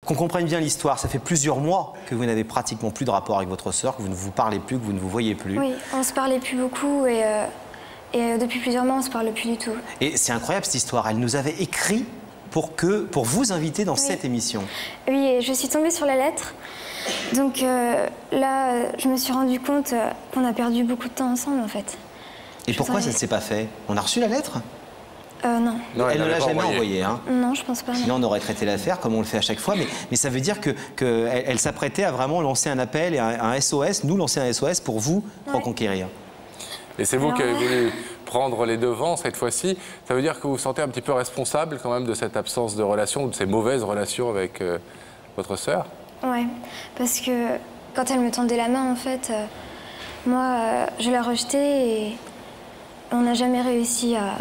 Qu'on comprenne bien l'histoire, ça fait plusieurs mois que vous n'avez pratiquement plus de rapport avec votre sœur, que vous ne vous parlez plus, que vous ne vous voyez plus. Oui, on se parlait plus beaucoup et depuis plusieurs mois, on se parle plus du tout. Et c'est incroyable cette histoire, elle nous avait écrit pour vous inviter dans cette émission. Oui, et je suis tombée sur la lettre. Donc là, je me suis rendu compte qu'on a perdu beaucoup de temps ensemble, en fait. Et pourquoi ça ne s'est pas fait? On a reçu la lettre? Non. Elle ne l'a jamais envoyée. Hein. Non, je pense pas. Sinon, on aurait traité l'affaire comme on le fait à chaque fois. Mais ça veut dire qu'elle s'apprêtait à vraiment lancer un appel et un SOS, nous lancer un SOS pour vous reconquérir. Et c'est vous qui avez voulu prendre les devants cette fois-ci. Ça veut dire que vous vous sentez un petit peu responsable quand même de cette absence de relation, ou de ces mauvaises relations avec votre sœur? Ouais, parce que quand elle me tendait la main, en fait, moi, je la rejetais et on n'a jamais réussi à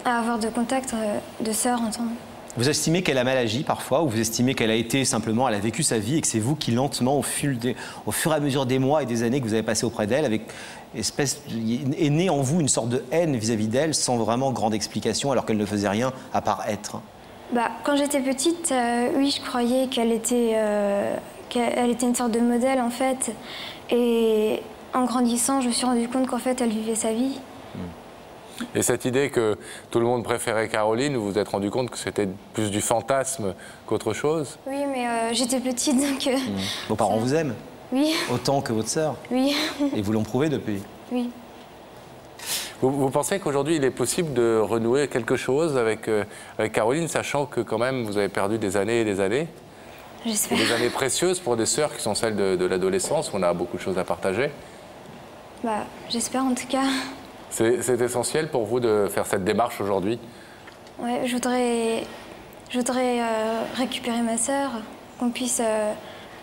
avoir de contact de sœur ensemble. Vous estimez qu'elle a mal agi parfois, ou vous estimez qu'elle a été simplement, elle a vécu sa vie et que c'est vous qui lentement, au fur et à mesure des mois et des années que vous avez passé auprès d'elle, avec est née en vous une sorte de haine vis-à-vis d'elle, sans vraiment grande explication, alors qu'elle ne faisait rien à part être? Bah, quand j'étais petite, oui, je croyais qu'elle était une sorte de modèle, en fait. Et en grandissant, je me suis rendu compte qu'en fait, elle vivait sa vie. Et cette idée que tout le monde préférait Caroline, vous vous êtes rendu compte que c'était plus du fantasme qu'autre chose? Oui, mais j'étais petite, donc... Vos parents vous aiment? Oui. Autant que votre sœur? Oui. Et vous l'ont prouvé depuis? Oui. Vous pensez qu'aujourd'hui, il est possible de renouer quelque chose avec Caroline, sachant que quand même, vous avez perdu des années et des années? J'espère. Des années précieuses pour des sœurs qui sont celles de l'adolescence, où on a beaucoup de choses à partager? Bah, j'espère en tout cas. C'est essentiel pour vous de faire cette démarche aujourd'hui? Ouais, je voudrais récupérer ma sœur, qu'on puisse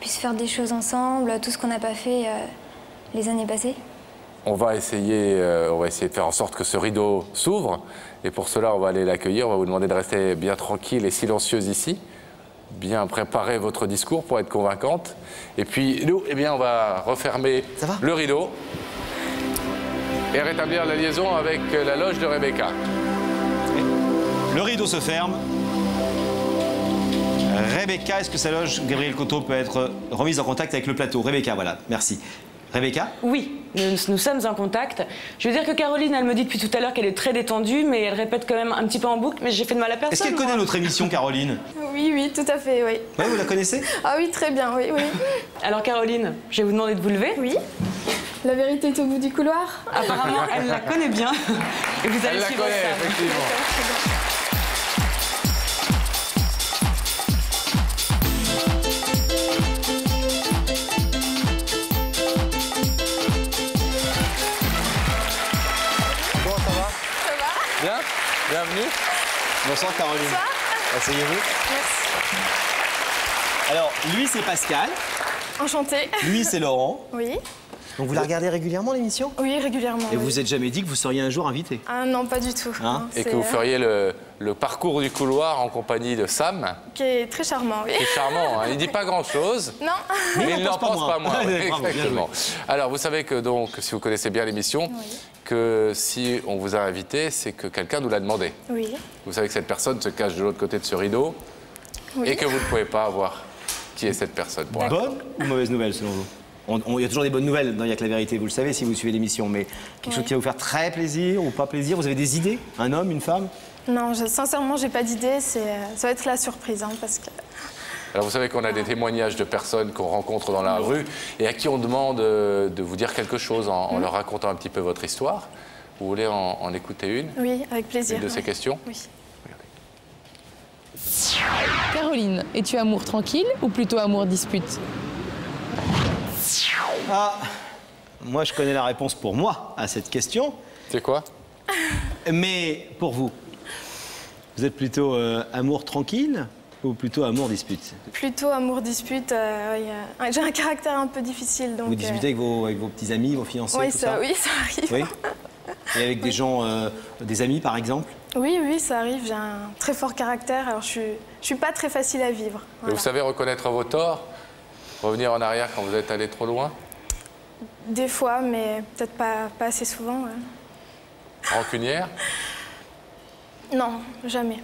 faire des choses ensemble, tout ce qu'on n'a pas fait les années passées. On va essayer de faire en sorte que ce rideau s'ouvre. Et pour cela, on va aller l'accueillir. On va vous demander de rester bien tranquille et silencieuse ici. Bien préparer votre discours pour être convaincante. Et puis, nous, eh bien, on va refermer le rideau et rétablir la liaison avec la loge de Rebecca. Le rideau se ferme. Rebecca, est-ce que sa loge, Gabriel Coteau, peut être remise en contact avec le plateau? Rebecca, voilà, merci. Rebecca? Oui, nous sommes en contact. Je veux dire que Caroline, elle me dit depuis tout à l'heure qu'elle est très détendue, mais elle répète quand même un petit peu en boucle, mais j'ai fait de mal à personne. Est-ce qu'elle connaît notre émission, Caroline? Oui, oui, tout à fait, oui. Oui, vous la connaissez? Ah oui, très bien, oui, oui. Alors Caroline, je vais vous demander de vous lever. Oui. La vérité est au bout du couloir. Apparemment, elle la connaît bien. Et vous allez suivre ça. Effectivement. Bien, bienvenue. Bonsoir Caroline. Bonsoir. Asseyez-vous. Merci. Alors, lui c'est Pascal. Enchantée. Lui c'est Laurent. Oui. Donc vous la regardez régulièrement l'émission? Oui, régulièrement. Et oui. vous êtes jamais dit que vous seriez un jour invité? Ah non, pas du tout. Hein? Non, Et que vous feriez le parcours du couloir en compagnie de Sam. Qui est très charmant, oui. C'est charmant, hein. Il ne dit pas grand-chose. Non. Mais il n'en pense pas moins. Ouais, bravo, bien Exactement. Alors, vous savez que, donc, si vous connaissez bien l'émission, que si on vous a invité, c'est que quelqu'un nous l'a demandé. Oui. Vous savez que cette personne se cache de l'autre côté de ce rideau Oui. et que vous ne pouvez pas voir qui est cette personne. Pour Bonne ou mauvaise nouvelle selon vous? Il y a toujours des bonnes nouvelles dans Il y a que la vérité, vous le savez si vous suivez l'émission, mais quelque chose qui va vous faire très plaisir ou pas plaisir? Vous avez des idées? Un homme, une femme? Non, sincèrement, j'ai pas d'idée. Ça va être la surprise, hein, parce que... Alors vous savez qu'on a des témoignages de personnes qu'on rencontre dans la rue et à qui on demande de vous dire quelque chose en leur racontant un petit peu votre histoire. Vous voulez en écouter une? Oui, avec plaisir. Une de ces questions? Oui. Caroline, es-tu amour tranquille ou plutôt amour dispute? Ah, moi je connais la réponse pour moi à cette question. C'est quoi? Mais pour vous, vous êtes plutôt amour tranquille ou plutôt amour dispute? Plutôt amour dispute. J'ai un caractère un peu difficile, donc... Vous disputez avec vos petits amis, vos fiancés, Oui, tout ça? oui, ça arrive. Oui. Et avec des gens, des amis par exemple? Oui, oui, ça arrive. J'ai un très fort caractère, alors je suis pas très facile à vivre. Et Voilà. vous savez reconnaître vos torts? Revenir en arrière quand vous êtes allé trop loin? Des fois, mais peut-être pas assez souvent. Ouais. Rancunière? Non, jamais.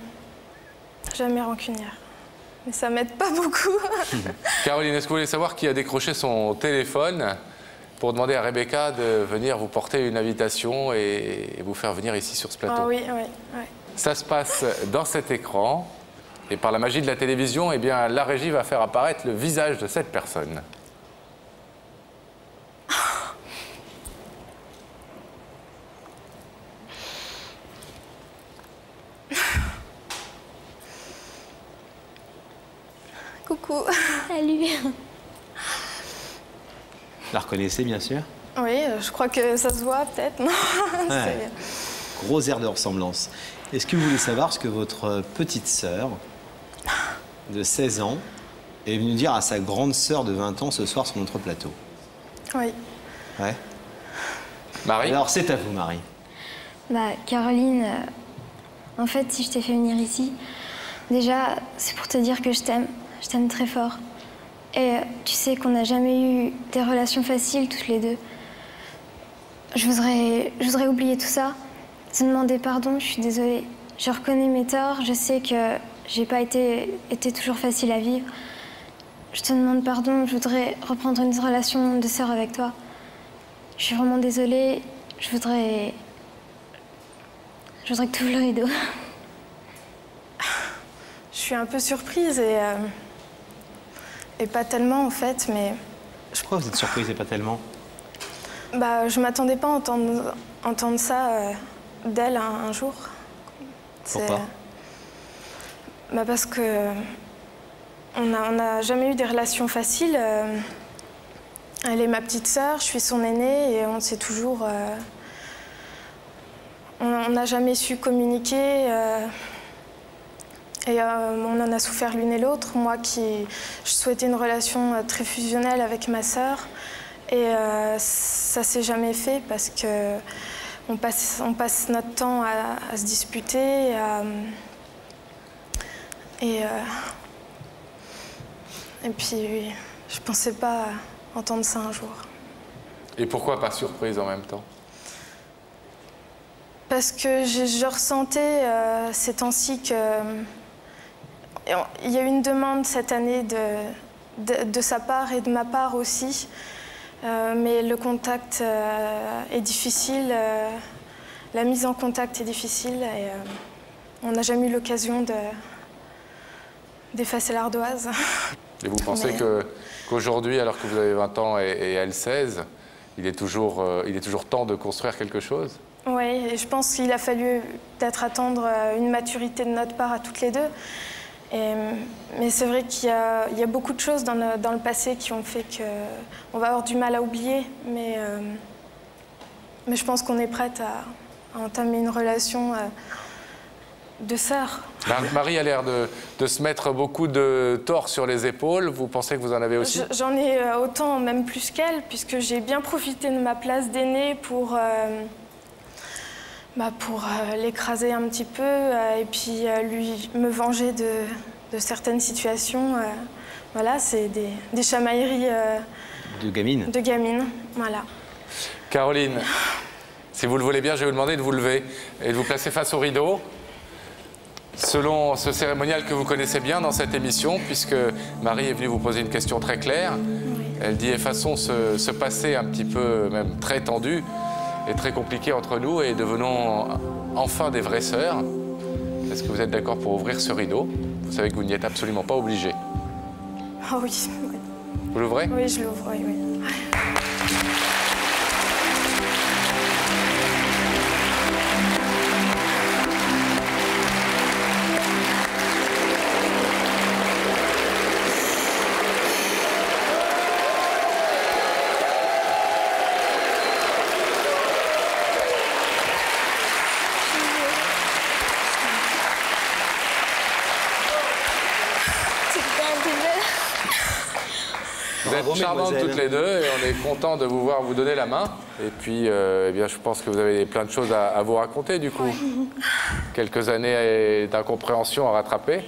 Jamais rancunière. mais ça m'aide pas beaucoup. Caroline, est-ce que vous voulez savoir qui a décroché son téléphone pour demander à Rebecca de venir vous porter une invitation et vous faire venir ici sur ce plateau? Ah oui, oui, oui. Ça se passe dans cet écran et par la magie de la télévision, eh bien, la régie va faire apparaître le visage de cette personne. Coucou. Salut. La reconnaissez, bien sûr? Oui, je crois que ça se voit peut-être, non? Ouais. Gros air de ressemblance. Est-ce que vous voulez savoir ce que votre petite sœur de 16 ans est venue dire à sa grande sœur de 20 ans ce soir sur notre plateau? Oui. Ouais. Marie? Alors, c'est à vous, Marie. Bah, Caroline, en fait, si je t'ai fait venir ici, déjà, c'est pour te dire que je t'aime. Je t'aime très fort. Et tu sais qu'on n'a jamais eu des relations faciles, toutes les deux. Je voudrais oublier tout ça, te demander pardon, je suis désolée. Je reconnais mes torts, je sais que j'ai pas été toujours facile à vivre. Je te demande pardon, je voudrais reprendre une relation de sœur avec toi. Je suis vraiment désolée, je voudrais que tu ouvres le rideau. Je suis un peu surprise et pas tellement en fait, mais Pourquoi vous êtes surprise et pas tellement? bah, je m'attendais pas à entendre ça d'elle un jour. Pourquoi? Bah parce que on n'a jamais eu des relations faciles. Elle est ma petite sœur, je suis son aînée et on s'est toujours... on n'a jamais su communiquer et on en a souffert l'une et l'autre. Moi je souhaitais une relation très fusionnelle avec ma sœur et ça s'est jamais fait parce que on passe notre temps à se disputer et puis je pensais pas entendre ça un jour. Et pourquoi pas surprise en même temps? Parce que je ressentais ces temps-ci qu'il y a eu une demande cette année de sa part et de ma part aussi. Mais le contact est difficile, la mise en contact est difficile et on n'a jamais eu l'occasion d'effacer l'ardoise. Et vous pensez qu'aujourd'hui, alors que vous avez 20 ans et elle 16, il est toujours temps de construire quelque chose? Oui, et je pense qu'il a fallu peut-être attendre une maturité de notre part à toutes les deux. Mais c'est vrai qu'il y a beaucoup de choses dans le passé qui ont fait qu'on va avoir du mal à oublier. Mais je pense qu'on est prête à entamer une relation de sœur. Marie a l'air de se mettre beaucoup de torts sur les épaules. Vous pensez que vous en avez aussi? J'en ai autant, même plus qu'elle, puisque j'ai bien profité de ma place d'aînée pour l'écraser un petit peu et puis lui me venger de certaines situations. Voilà, c'est des chamailleries De gamine? de gamine. Voilà. Caroline, si vous le voulez bien, je vais vous demander de vous lever et de vous placer face au rideau. Selon ce cérémonial que vous connaissez bien dans cette émission, puisque Marie est venue vous poser une question très claire. Elle dit effaçons ce passé un petit peu, même très tendu et très compliqué entre nous et devenons enfin des vraies sœurs. Est-ce que vous êtes d'accord pour ouvrir ce rideau? Vous savez que vous n'y êtes absolument pas obligé. Ah oui, oui. Vous l'ouvrez? Oui, je l'ouvre, oui, oui. Vous êtes charmantes toutes les deux et on est content de vous voir vous donner la main. Et puis, eh bien, je pense que vous avez plein de choses à vous raconter du coup. Quelques années d'incompréhension à rattraper.